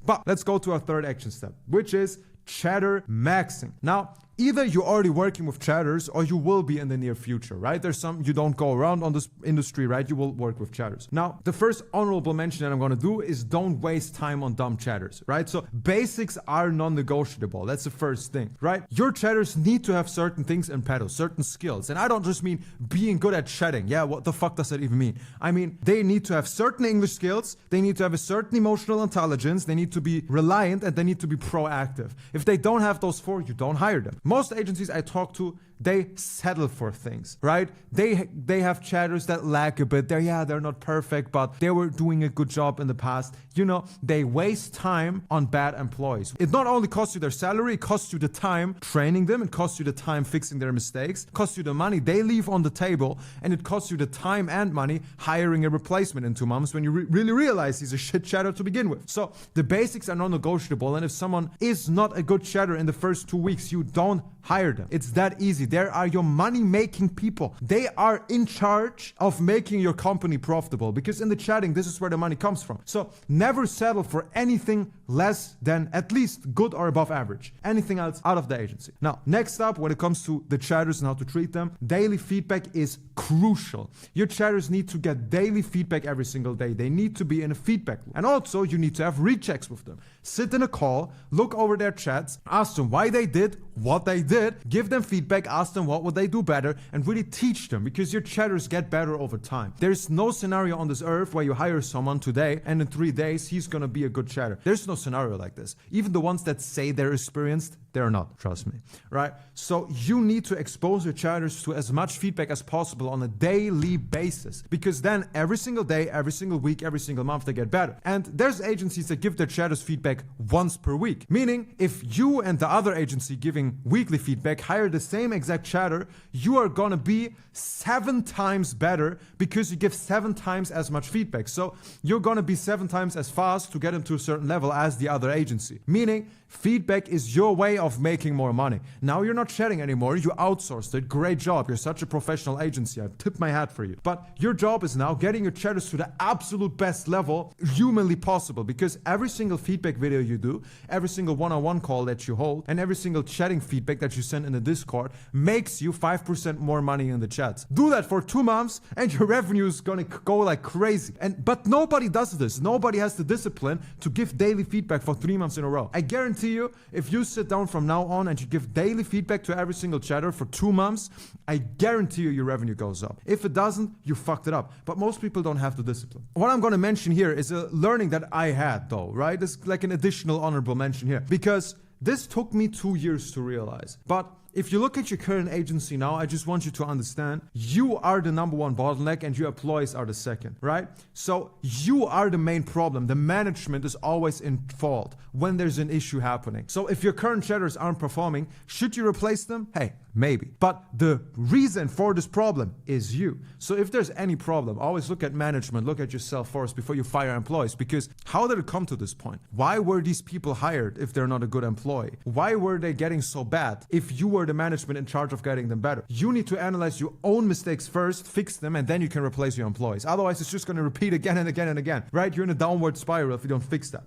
But let's go to our third action step, which is chatter maxing. Now, either you're already working with chatters or you will be in the near future, right? There's some, you don't go around on this industry, right? You will work with chatters. Now, the first honorable mention that I'm going to do is don't waste time on dumb chatters, right? So basics are non-negotiable. That's the first thing, right? Your chatters need to have certain things in petto, certain skills. And I don't just mean being good at chatting. Yeah, what the fuck does that even mean? I mean, they need to have certain English skills. They need to have a certain emotional intelligence. They need to be reliant and they need to be proactive. If they don't have those four, you don't hire them. Most agencies I talk to, they settle for things, right? They have chatters that lack a bit. They're not perfect, but they were doing a good job in the past. You know, they waste time on bad employees. It not only costs you their salary, it costs you the time training them, it costs you the time fixing their mistakes, it costs you the money they leave on the table, and it costs you the time and money hiring a replacement in 2 months when you really realize he's a shit chatter to begin with. So the basics are non-negotiable, and if someone is not a good chatter in the first 2 weeks, you don't hire them. It's that easy. There are your money-making people. They are in charge of making your company profitable, because in the chatting, this is where the money comes from. So never settle for anything less than at least good or above average. Anything else out of the agency. Now, next up, when it comes to the chatters and how to treat them, daily feedback is crucial. Your chatters need to get daily feedback every single day. They need to be in a feedback loop. And also, you need to have rechecks with them. Sit in a call, look over their chats, ask them why they did what they did, give them feedback, ask them what would they do better, and really teach them, because your chatters get better over time. There's no scenario on this earth where you hire someone today and in 3 days he's gonna be a good chatter. There's no scenario like this. Even the ones that say they're experienced, they're not, trust me, right? So you need to expose your chatters to as much feedback as possible on a daily basis, because then every single day, every single week, every single month, they get better. And there's agencies that give their chatters feedback once per week, meaning if you and the other agency giving weekly feedback hire the same exact chatter, you are gonna be 7 times better because you give 7 times as much feedback. So you're gonna be 7 times as fast to get them to a certain level as the other agency, meaning feedback is your way of making more money. Now you're not chatting anymore, you outsourced it. Great job, you're such a professional agency, I tip my hat for you. But your job is now getting your chatters to the absolute best level humanly possible, because every single feedback video you do, every single one-on-one call that you hold, and every single chatting feedback that you send in the Discord makes you 5% more money in the chats. Do that for 2 months and your revenue is gonna go like crazy. But nobody does this. Nobody has the discipline to give daily feedback for 3 months in a row. I guarantee you, if you sit down from now on and you give daily feedback to every single chatter for 2 months, I guarantee you your revenue goes up. If it doesn't, you fucked it up. But most people don't have the discipline. What I'm going to mention here is a learning that I had though, right? It's like an additional honorable mention here, because this took me 2 years to realize. But if you look at your current agency now, I just want you to understand, you are the number one bottleneck and your employees are the second, right? So you are the main problem. The management is always in fault when there's an issue happening. So if your current chatters aren't performing, should you replace them? Hey, maybe. But the reason for this problem is you. So if there's any problem, always look at management, look at yourself first before you fire employees, because how did it come to this point? Why were these people hired if they're not a good employee? Why were they getting so bad if you were the management in charge of getting them better? You need to analyze your own mistakes first, fix them, and then you can replace your employees. Otherwise, it's just going to repeat again and again and again, right? You're in a downward spiral if you don't fix that.